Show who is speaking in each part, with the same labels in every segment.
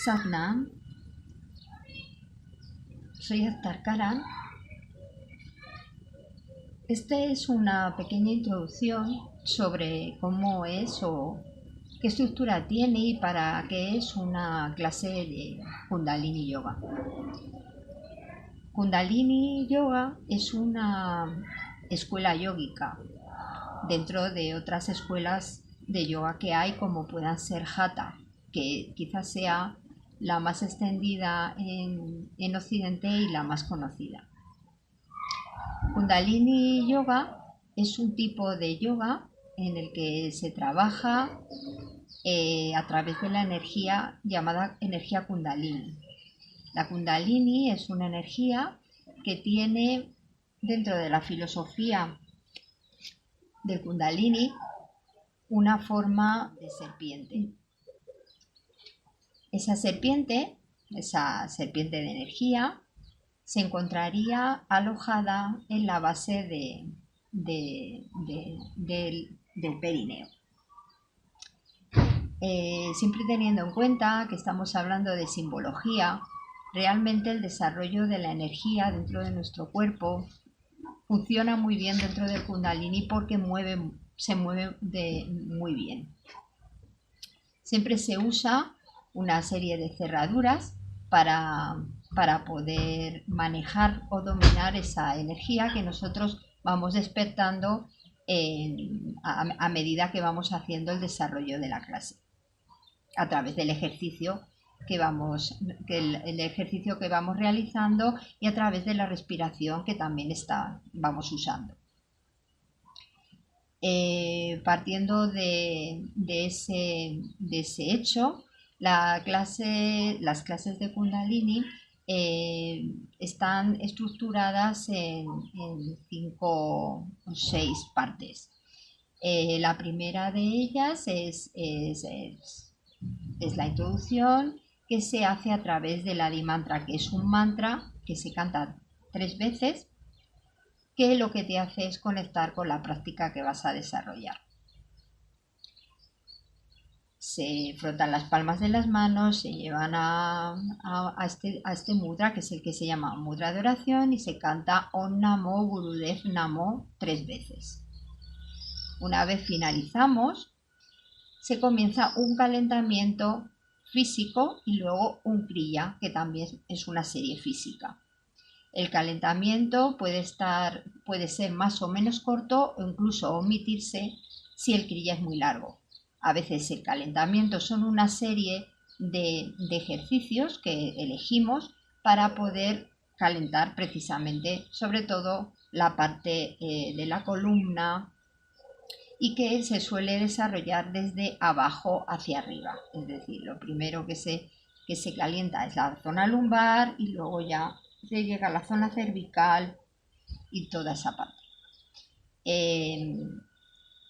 Speaker 1: Satnam, soy Akhtar Karan. Esta es una pequeña introducción sobre cómo es o qué estructura tiene y para qué es una clase de Kundalini Yoga. Kundalini Yoga es una escuela yógica dentro de otras escuelas de yoga que hay, como puedan ser Hatha, que quizás sea la más extendida en Occidente y la más conocida. Kundalini Yoga es un tipo de yoga en el que se trabaja a través de la energía llamada energía Kundalini. La Kundalini es una energía que tiene dentro de la filosofía del Kundalini una forma de serpiente. Esa serpiente de energía, se encontraría alojada en la base del perineo. Siempre teniendo en cuenta que estamos hablando de simbología, realmente el desarrollo de la energía dentro de nuestro cuerpo funciona muy bien dentro del Kundalini porque se mueve muy bien. Siempre se usa una serie de cerraduras para poder manejar o dominar esa energía que nosotros vamos despertando a medida que vamos haciendo el desarrollo de la clase, a través del ejercicio el ejercicio que vamos realizando y a través de la respiración que también vamos usando. Partiendo de ese hecho, las clases de Kundalini están estructuradas en 5 o 6 partes. La primera de ellas es la introducción, que se hace a través del Adi Mantra, que es un mantra que se canta 3 veces, que lo que te hace es conectar con la práctica que vas a desarrollar. Se frotan las palmas de las manos, se llevan a este mudra, que es el que se llama mudra de oración, y se canta Om Namo Gurudev Namo 3 veces. Una vez finalizamos, se comienza un calentamiento físico y luego un kriya, que también es una serie física. El calentamiento puede ser más o menos corto o incluso omitirse si el kriya es muy largo. A veces el calentamiento son una serie de ejercicios que elegimos para poder calentar precisamente, sobre todo la parte de la columna, y que se suele desarrollar desde abajo hacia arriba. Es decir, lo primero que se calienta es la zona lumbar y luego ya se llega a la zona cervical y toda esa parte.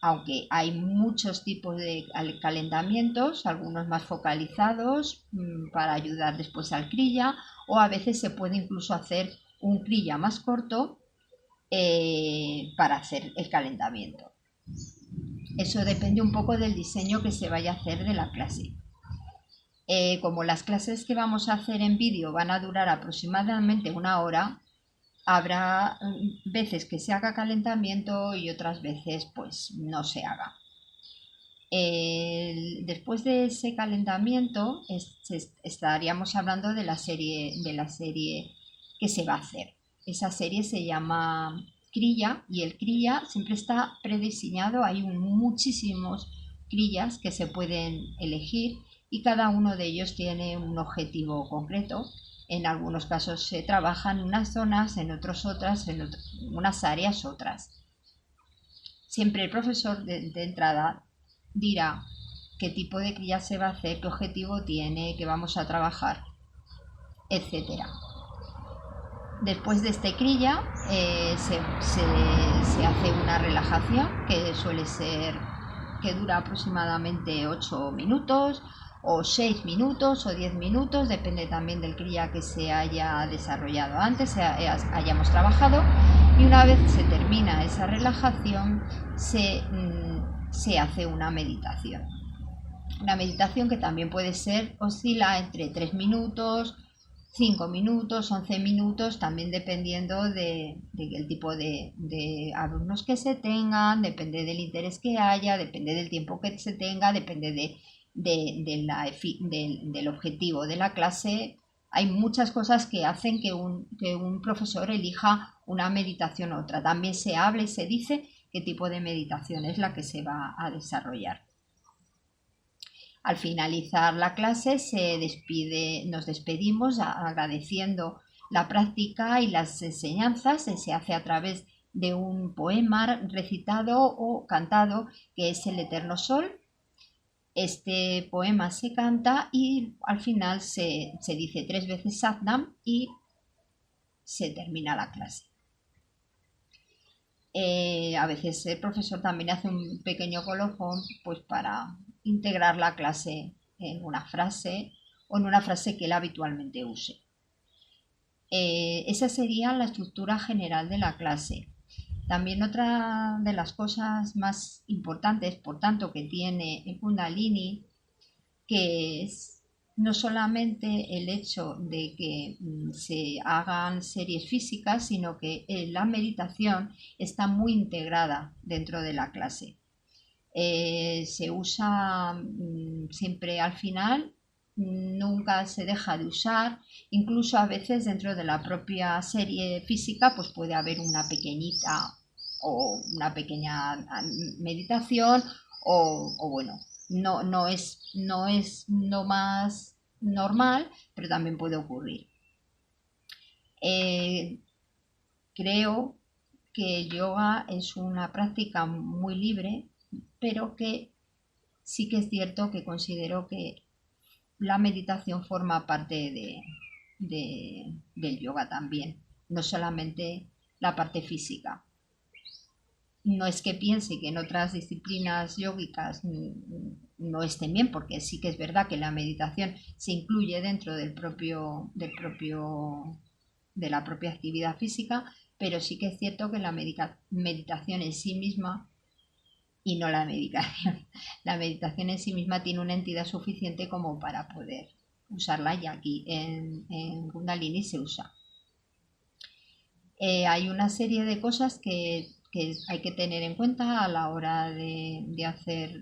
Speaker 1: Aunque hay muchos tipos de calentamientos, algunos más focalizados para ayudar después al kriya, o a veces se puede incluso hacer un kriya más corto para hacer el calentamiento. Eso depende un poco del diseño que se vaya a hacer de la clase. Como las clases que vamos a hacer en vídeo van a durar aproximadamente 1 hora, habrá veces que se haga calentamiento y otras veces pues no se haga. Después de ese calentamiento estaríamos hablando de la serie que se va a hacer. Esa serie se llama kriya, y el kriya siempre está prediseñado. Hay muchísimos kriyas que se pueden elegir y cada uno de ellos tiene un objetivo concreto. En algunos casos se trabajan unas zonas, en otros otras, en unas áreas otras. Siempre el profesor de entrada dirá qué tipo de kriya se va a hacer, qué objetivo tiene, qué vamos a trabajar, etcétera. Después de este kriya se hace una relajación que dura aproximadamente 8 minutos o 6 minutos o 10 minutos, depende también del kriya que se haya desarrollado antes, hayamos trabajado, y una vez se termina esa relajación se hace una meditación. Una meditación que también puede ser, oscila entre 3 minutos, 5 minutos, 11 minutos, también dependiendo del tipo de alumnos que se tengan, depende del interés que haya, depende del tiempo que se tenga, depende del objetivo de la clase. Hay muchas cosas que hacen que un profesor elija una meditación u otra. También se habla y se dice qué tipo de meditación es la que se va a desarrollar. Al finalizar la clase nos despedimos agradeciendo la práctica y las enseñanzas. Se hace a través de un poema recitado o cantado que es El Eterno Sol. Este poema se canta y al final se dice 3 veces Satnam y se termina la clase. A veces el profesor también hace un pequeño colofón pues para integrar la clase en una frase o en una frase que él habitualmente use. Esa sería la estructura general de la clase. También otra de las cosas más importantes, por tanto, que tiene el Kundalini, que es no solamente el hecho de que se hagan series físicas, sino que la meditación está muy integrada dentro de la clase. Se usa siempre al final, nunca se deja de usar, incluso a veces dentro de la propia serie física pues puede haber una pequeñita o una pequeña meditación o bueno, no es lo más normal, pero también puede ocurrir. Creo que el yoga es una práctica muy libre, pero que sí que es cierto que considero que la meditación forma parte del yoga también, no solamente la parte física. No es que piense que en otras disciplinas yógicas no estén bien, porque sí que es verdad que la meditación se incluye dentro de la propia actividad física, pero sí que es cierto que la meditación en sí misma, y no la medicación, la meditación en sí misma tiene una entidad suficiente como para poder usarla, y aquí en Kundalini se usa. Hay una serie de cosas que hay que tener en cuenta a la hora de hacer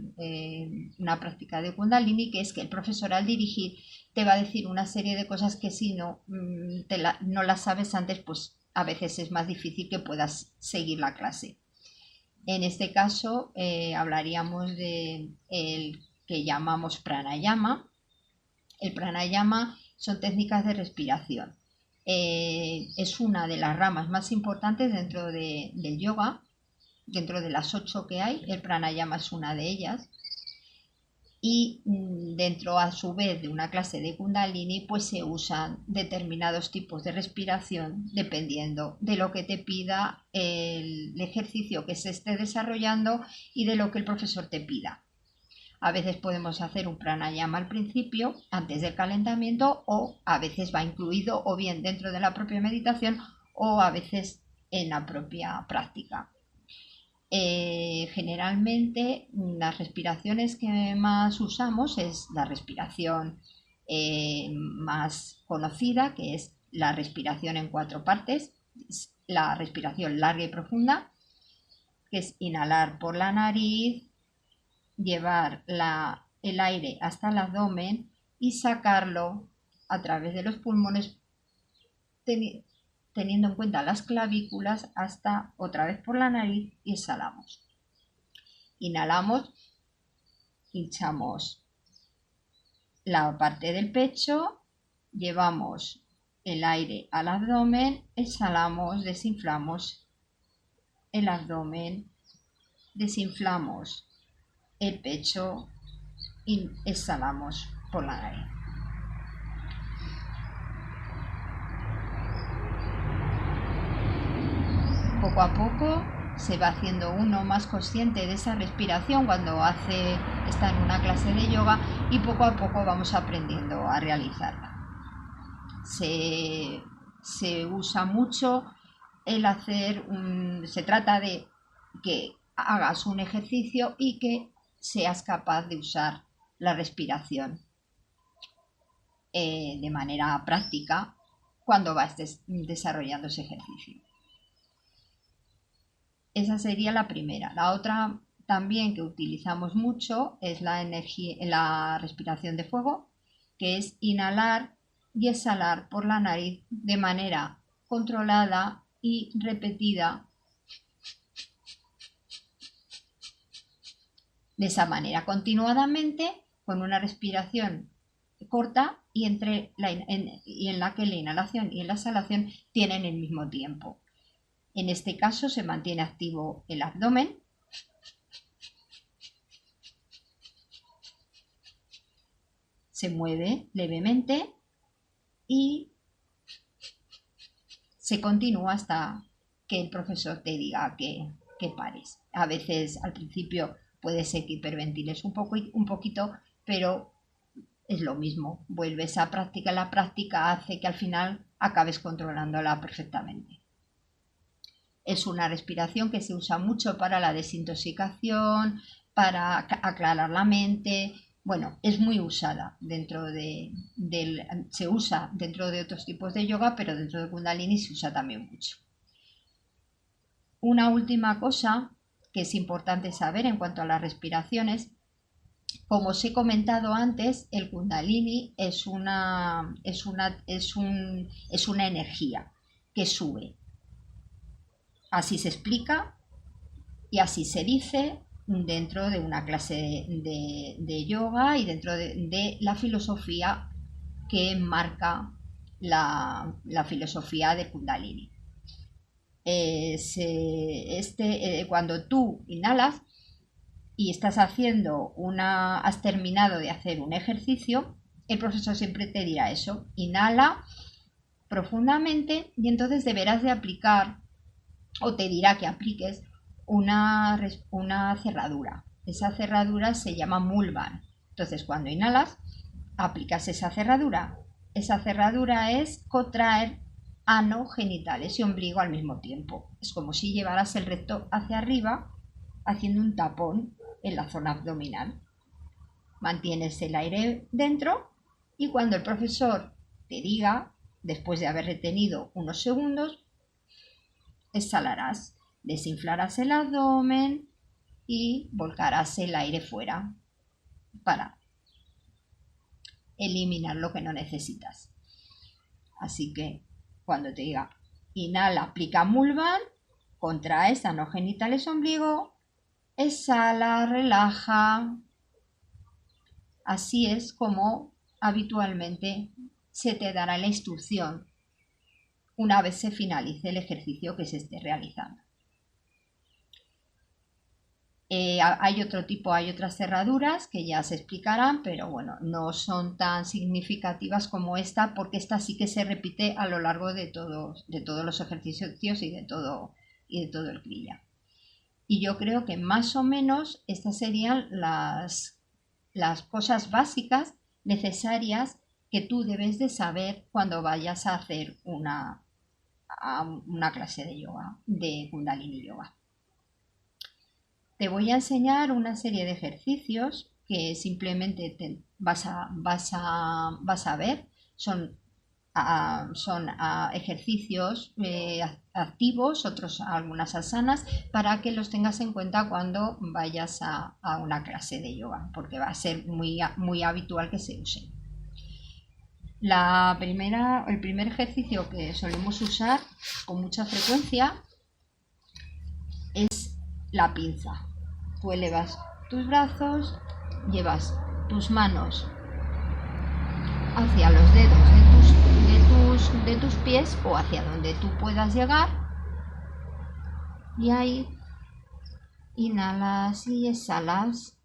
Speaker 1: una práctica de Kundalini, que es que el profesor al dirigir te va a decir una serie de cosas que si no, no las sabes antes, pues a veces es más difícil que puedas seguir la clase. En este caso hablaríamos de el que llamamos pranayama. El pranayama son técnicas de respiración. Es una de las ramas más importantes dentro del yoga. Dentro de las 8 que hay, el pranayama es una de ellas. Y dentro a su vez de una clase de Kundalini pues se usan determinados tipos de respiración dependiendo de lo que te pida el ejercicio que se esté desarrollando y de lo que el profesor te pida. A veces podemos hacer un pranayama al principio, antes del calentamiento, o a veces va incluido o bien dentro de la propia meditación o a veces en la propia práctica. Generalmente las respiraciones que más usamos es la respiración más conocida, que es la respiración en 4 partes, la respiración larga y profunda, que es inhalar por la nariz, llevar el aire hasta el abdomen y sacarlo a través de los pulmones, teniendo en cuenta las clavículas, hasta otra vez por la nariz y exhalamos. Inhalamos, hinchamos la parte del pecho, llevamos el aire al abdomen, exhalamos, desinflamos el abdomen, desinflamos el pecho y exhalamos por la nariz. Poco a poco se va haciendo uno más consciente de esa respiración cuando está en una clase de yoga, y poco a poco vamos aprendiendo a realizarla. Se usa mucho se trata de que hagas un ejercicio y que seas capaz de usar la respiración de manera práctica cuando vas desarrollando ese ejercicio. Esa sería la primera. La otra también que utilizamos mucho es la respiración de fuego, que es inhalar y exhalar por la nariz de manera controlada y repetida. De esa manera, continuadamente, con una respiración corta y en la que la inhalación y la exhalación tienen el mismo tiempo. En este caso se mantiene activo el abdomen, se mueve levemente y se continúa hasta que el profesor te diga que pares. A veces al principio puede ser que hiperventiles un poquito, pero es lo mismo. Vuelves a practicar, la práctica hace que al final acabes controlándola perfectamente. Es una respiración que se usa mucho para la desintoxicación, para aclarar la mente. Bueno, es muy usada se usa dentro de otros tipos de yoga, pero dentro de Kundalini se usa también mucho. Una última cosa que es importante saber en cuanto a las respiraciones, como os he comentado antes, el Kundalini es una energía que sube. Así se explica y así se dice dentro de una clase de yoga y dentro de la filosofía que marca la filosofía de Kundalini. Cuando tú inhalas y has terminado de hacer un ejercicio, el profesor siempre te dirá eso: inhala profundamente y entonces deberás de aplicar, o te dirá que apliques una cerradura. Esa cerradura se llama mulban. Entonces, cuando inhalas, aplicas esa cerradura. Esa cerradura es contraer ano, genitales y ombligo al mismo tiempo. Es como si llevaras el recto hacia arriba, haciendo un tapón en la zona abdominal. Mantienes el aire dentro y cuando el profesor te diga, después de haber retenido unos segundos, exhalarás, desinflarás el abdomen y volcarás el aire fuera para eliminar lo que no necesitas. Así que cuando te diga inhala, aplica mulban, contraes ano, genitales, ombligo, exhala, relaja. Así es como habitualmente se te dará la instrucción una vez se finalice el ejercicio que se esté realizando. Hay otras cerraduras que ya se explicarán, pero bueno, no son tan significativas como esta, porque esta sí que se repite a lo largo de todos los ejercicios y de todo el kriya. Y yo creo que más o menos estas serían las cosas básicas necesarias que tú debes de saber cuando vayas a hacer una clase de yoga, de Kundalini Yoga. Te voy a enseñar una serie de ejercicios que simplemente vas a ver. Son ejercicios activos, algunas asanas, para que los tengas en cuenta cuando vayas a una clase de yoga, porque va a ser muy habitual que se usen. El primer ejercicio que solemos usar con mucha frecuencia es la pinza. Tú elevas tus brazos, llevas tus manos hacia los dedos de tus pies o hacia donde tú puedas llegar, y ahí inhalas y exhalas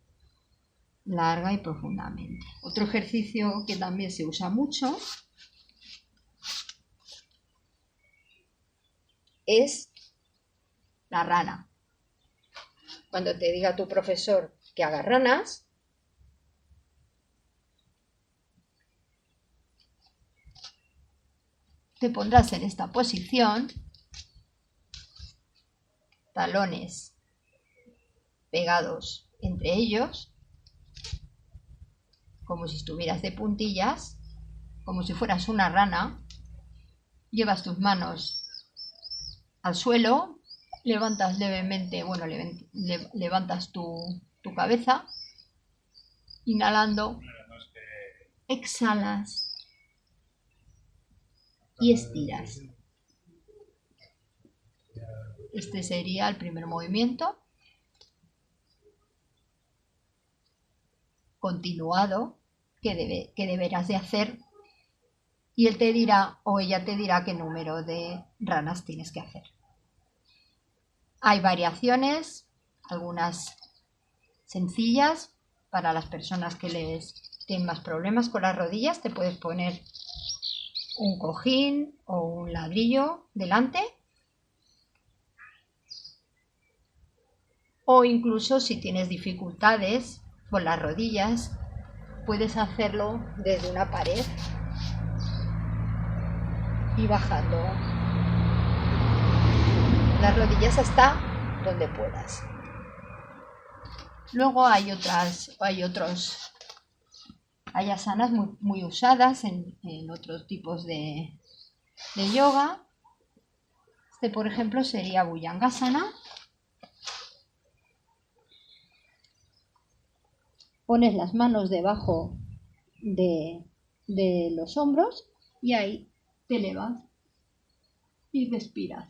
Speaker 1: larga y profundamente. Otro ejercicio que también se usa mucho es la rana. Cuando te diga tu profesor que hagas ranas, te pondrás en esta posición, talones pegados entre ellos, como si estuvieras de puntillas, como si fueras una rana. Llevas tus manos al suelo, levantas levemente, bueno, levantas tu cabeza, inhalando, exhalas y estiras. Este sería el primer movimiento. Continuado que deberás de hacer, y él te dirá o ella te dirá qué número de ranas tienes que hacer. Hay variaciones, algunas sencillas para las personas que les tienen más problemas con las rodillas. Te puedes poner un cojín o un ladrillo delante, o incluso si tienes dificultades con las rodillas, puedes hacerlo desde una pared y bajando las rodillas hasta donde puedas. Luego hay asanas muy usadas en otros tipos de yoga. Este, por ejemplo, sería Bhujangasana. Pones las manos debajo de los hombros y ahí te elevas y respiras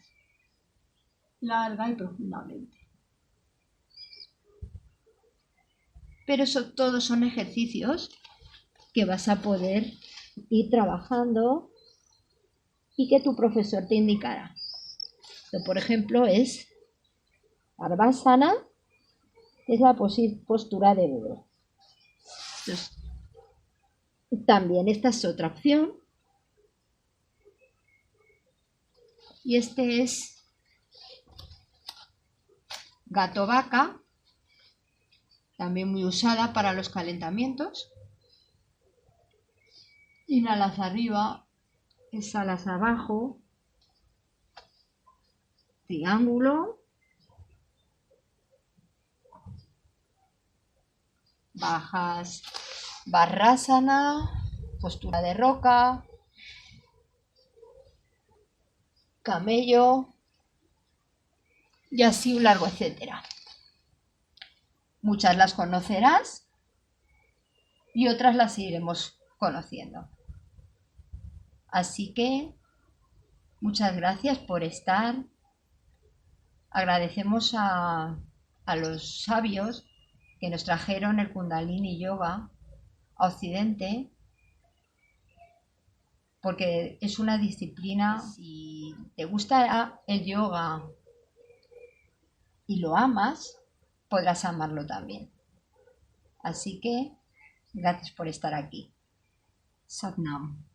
Speaker 1: larga y profundamente. Pero todos son ejercicios que vas a poder ir trabajando y que tu profesor te indicará. Esto, por ejemplo, es Ardhasana, que es la postura de bebé. Entonces, también esta es otra opción. Y este es gato vaca, también muy usada para los calentamientos. Inhalas arriba, exhalas abajo, triángulo, bajas Varrasana, postura de roca, camello y así un largo etcétera. Muchas las conocerás y otras las iremos conociendo. Así que muchas gracias por estar. Agradecemos a los sabios que nos trajeron el Kundalini Yoga a Occidente, porque es una disciplina. Si te gusta el yoga y lo amas, podrás amarlo también. Así que gracias por estar aquí. Sat Nam.